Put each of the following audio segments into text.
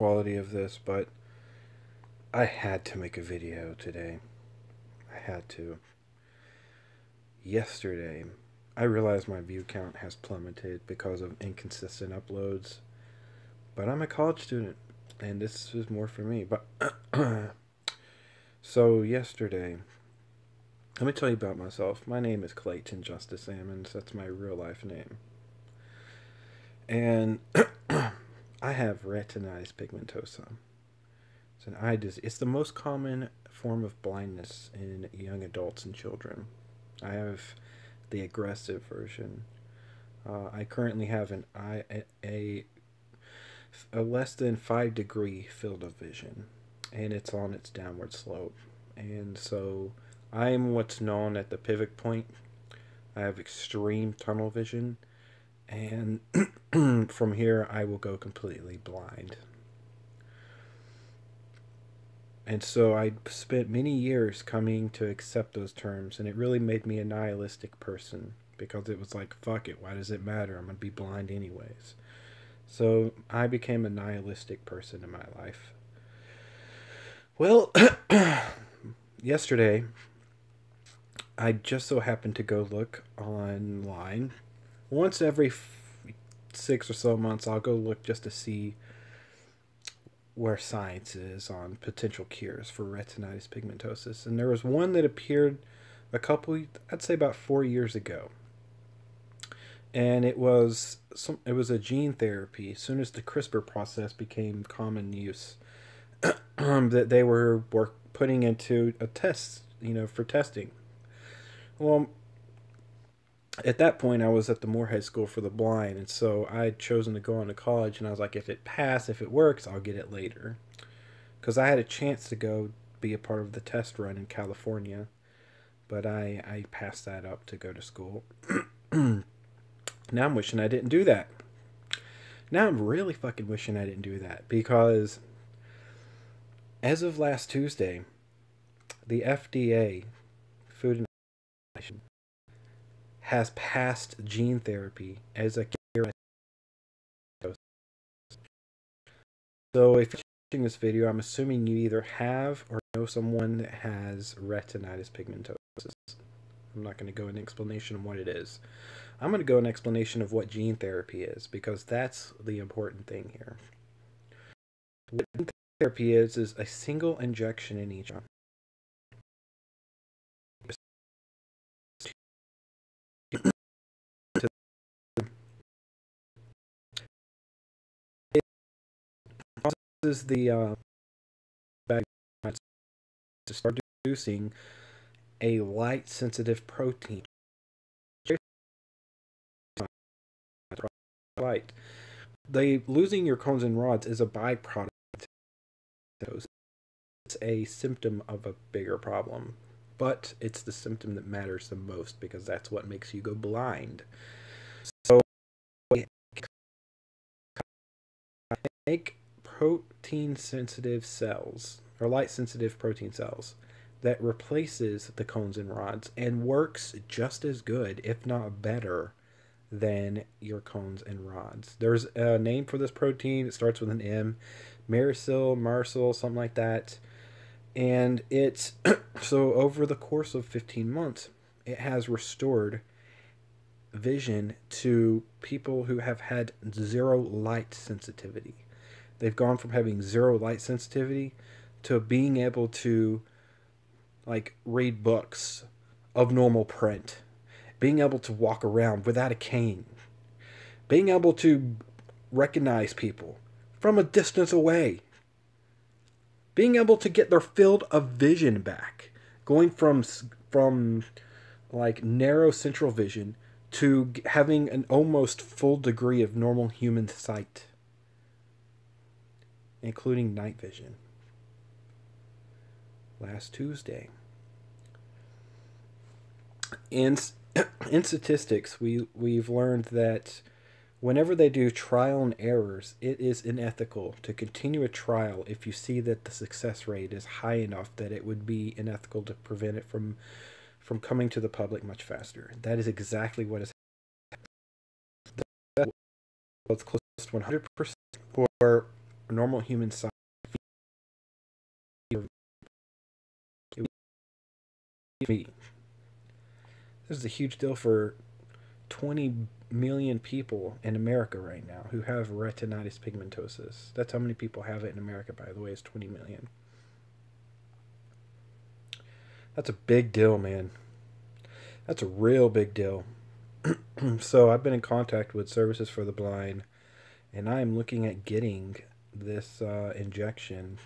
quality of this, but I had to make a video today. I had to. Yesterday, I realized my view count has plummeted because of inconsistent uploads, but I'm a college student, and this is more for me. But so yesterday, let me tell you about myself. My name is Clayton Justice Salmons. That's my real life name. And I have retinitis pigmentosa. It's an eye disease. It's the most common form of blindness in young adults and children. I have the aggressive version. I currently have a less than 5-degree field of vision, and it's on its downward slope. And so I'm what's known at the pivot point. I have extreme tunnel vision, and from here I will go completely blind. And so I spent many years coming to accept those terms, and it really made me a nihilistic person because it was like, fuck it, why does it matter? I'm going to be blind anyways. So I became a nihilistic person in my life. Well, yesterday, I just so happened to go look online. Once every 6 or so months, I'll go look just to see where science is on potential cures for retinitis pigmentosa. And there was one that appeared I'd say about 4 years ago. And it was a gene therapy. As soon as the CRISPR process became common use, that they were putting into a test, for testing. Well, at that point, I was at the Moorhead School for the Blind, and so I had chosen to go on to college, and I was like, if it works, I'll get it later. Because I had a chance to go be a part of the test run in California, but I passed that up to go to school. Now I'm wishing I didn't do that. Now I'm really fucking wishing I didn't do that, because as of last Tuesday, the FDA, Food and Drug, has passed gene therapy as a cure. So if you're watching this video, I'm assuming you either have or know someone that has retinitis pigmentosa. I'm not going to go into explanation of what it is. I'm going to go into explanation of what gene therapy is, because that's the important thing here. What gene therapy is a single injection in each arm. Causes the bag to start producing a light sensitive protein. Light. Losing your cones and rods is a byproduct. It's a symptom of a bigger problem, but it's the symptom that matters the most, because that's what makes you go blind. So make protein sensitive cells, or light sensitive protein cells, that replaces the cones and rods and works just as good, if not better, than your cones and rods. There's a name for this protein. It starts with an M. Marcil, something like that. And it's so over the course of 15 months, it has restored vision to people who have had zero light sensitivity. They've gone from having zero light sensitivity to being able to read books of normal print, being able to walk around without a cane, being able to recognize people from a distance away, being able to get their field of vision back, going from narrow central vision to having an almost full degree of normal human sight, including night vision. Last Tuesday. In statistics, we've learned that whenever they do trial and errors, it is unethical to continue a trial if you see that the success rate is high enough that it would be unethical to prevent it from coming to the public much faster. That is exactly what is happening. It's close to 100%, or normal human size. This is a huge deal for 20 million people in America right now who have retinitis pigmentosa. That's how many people have it in America, by the way, is 20 million. That's a big deal, man. That's a real big deal. So I've been in contact with Services for the Blind, and I'm looking at getting this injection.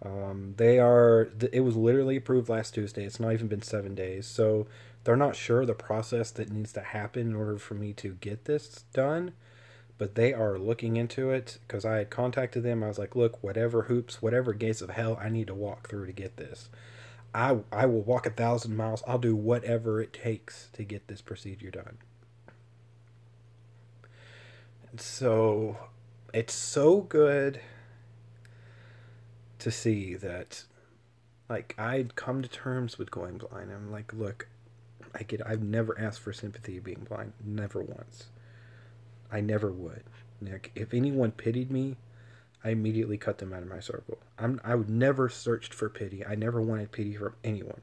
It was literally approved last Tuesday. It's not even been 7 days. So they're not sure the process that needs to happen in order for me to get this done. But they are looking into it because I had contacted them. I was like, look, whatever hoops, whatever gates of hell I need to walk through to get this. I will walk 1,000 miles. I'll do whatever it takes to get this procedure done. And so it's so good to see that, like, I'd come to terms with going blind. I'm like, look, I've never asked for sympathy being blind. Never once. I never would. Nick, if anyone pitied me, I immediately cut them out of my circle. I would never searched for pity. I never wanted pity from anyone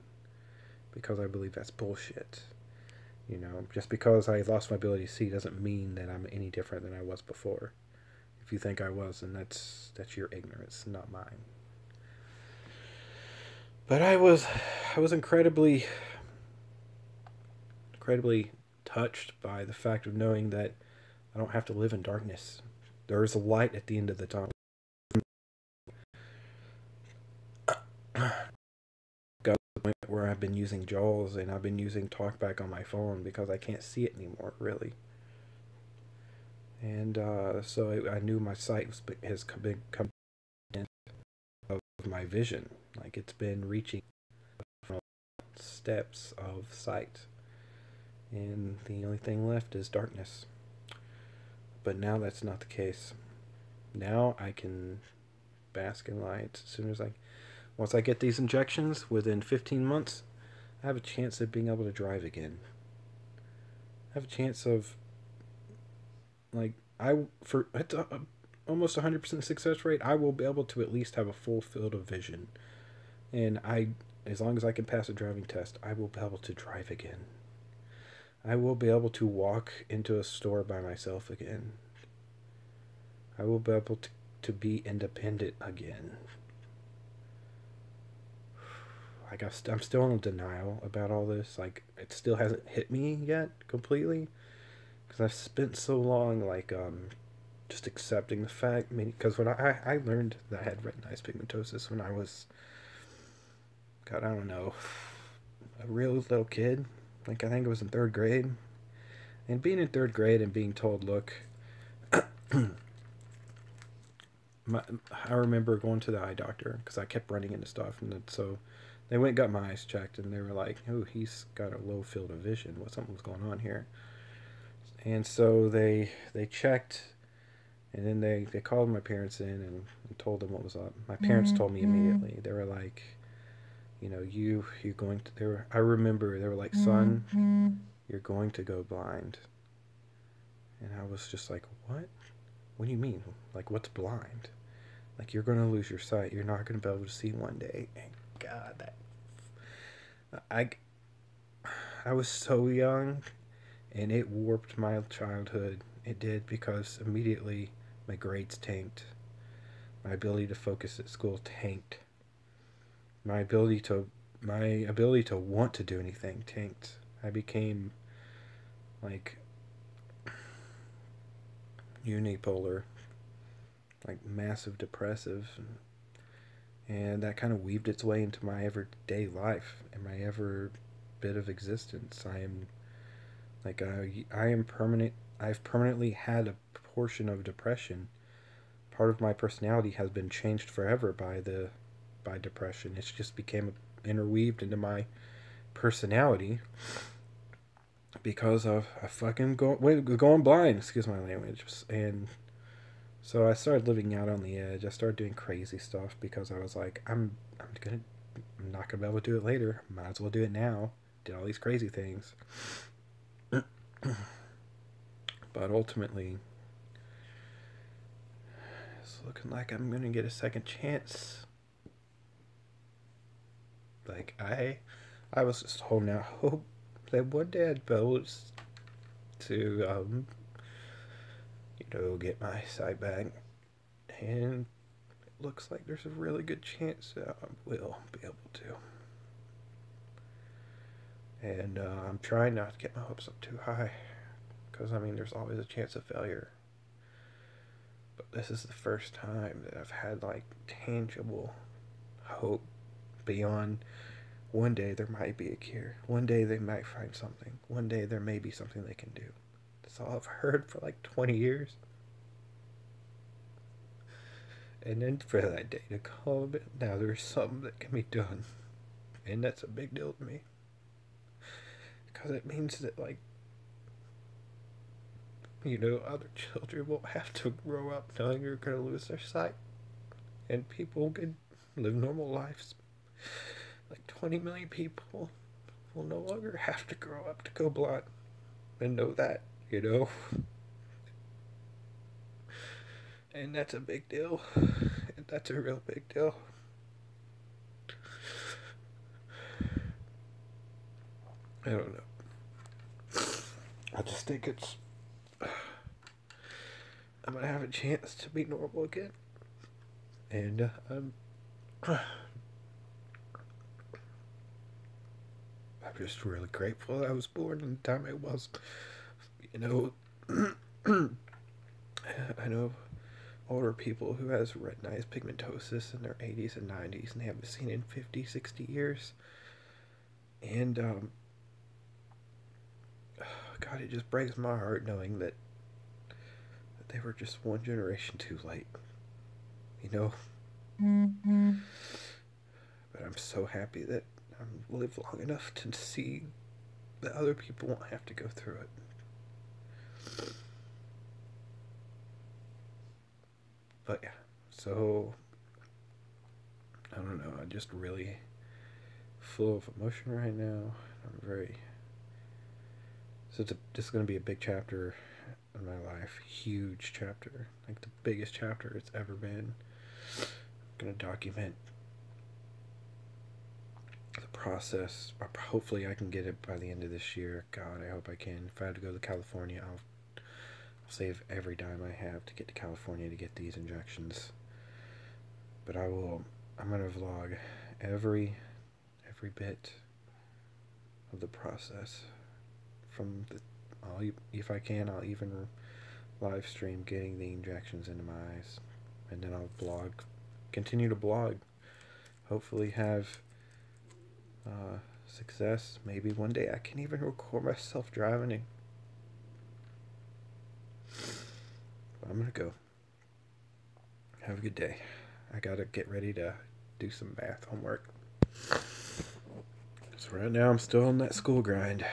because I believe that's bullshit. You know, just because I lost my ability to see doesn't mean that I'm any different than I was before. If you think I was, then that's your ignorance, not mine. But I was incredibly touched by the fact of knowing that I don't have to live in darkness. There is a light at the end of the tunnel. Got to the point where I've been using JAWS and I've been using TalkBack on my phone because I can't see it anymore, really. And so I knew my sight has become of my vision. Like, it's been reaching steps of sight. And the only thing left is darkness. But now that's not the case. Now I can bask in light. Once I get these injections, within 15 months, I have a chance of being able to drive again. I have a chance of, like, it's almost 100% success rate. I will be able to at least have a full field of vision. And as long as I can pass a driving test, I will be able to drive again. I will be able to walk into a store by myself again. I will be able to be independent again. Like, I'm still in denial about all this. Like, it still hasn't hit me yet completely. Because I've spent so long, like, just accepting the fact. I mean, because when I learned that I had retinitis pigmentosa when I was, God, I don't know, a real little kid. Like, I think it was in 3rd grade. And being in 3rd grade and being told, look, I remember going to the eye doctor because I kept running into stuff. And so they went and got my eyes checked. And they were like, oh, he's got a low field of vision. Something was going on here. And so they checked. And then they called my parents in and told them what was up. My parents told me immediately. They were like, you know, you're going to, I remember they were like, son, you're going to go blind. And I was just like, what? What do you mean? Like, what's blind? Like, you're going to lose your sight. You're not going to be able to see one day. And God, I was so young, and it warped my childhood. It did, because immediately my grades tanked. My ability to focus at school tanked. My ability to want to do anything tanked. I became like unipolar, like massive depressive, and that kind of weaved its way into my everyday life and my ever bit of existence. I am permanent. I've permanently had a portion of depression. Part of my personality has been changed forever by depression. It's just became interweaved into my personality because of going blind. Excuse my language. And so I started living out on the edge. I started doing crazy stuff because I was like, I'm not gonna be able to do it later. Might as well do it now. Did all these crazy things. But ultimately, looking like I'm gonna get a second chance. Like I was just holding out hope that one day I'd be able to get my sight back, and it looks like there's a really good chance that I will be able to. And I'm trying not to get my hopes up too high, because I mean, there's always a chance of failure. But this is the first time that I've had like tangible hope beyond one day there might be a cure. One day they might find something. One day there may be something they can do. That's all I've heard for like 20 years. And then for that day to come, now there's something that can be done. And that's a big deal to me. Because it means that, like, other children won't have to grow up knowing they're going to lose their sight. And people can live normal lives. Like 20 million people will no longer have to grow up to go blind. And know that, And that's a big deal. And that's a real big deal. I don't know. I just think I'm gonna have a chance to be normal again. And I'm just really grateful that I was born in the time I was. I know older people who has retinitis pigmentosa in their 80s and 90s, and they haven't seen it in 50, 60 years. And God, it just breaks my heart knowing that they were just one generation too late. Mm-hmm. But I'm so happy that I lived long enough to see that other people won't have to go through it. But yeah, so I don't know. I'm just really full of emotion right now. So this is going to be a big chapter in my life. Huge chapter. Like the biggest chapter it's ever been. I'm going to document the process. Hopefully I can get it by the end of this year. God, I hope I can. If I had to go to California, I'll save every dime I have to get to California to get these injections. But I'm going to vlog every bit of the process. If I can, I'll even live stream getting the injections into my eyes, and then I'll continue to blog, hopefully have success. Maybe one day I can even record myself driving it. But I'm gonna go. Have a good day. I gotta get ready to do some math homework. So right now I'm still on that school grind.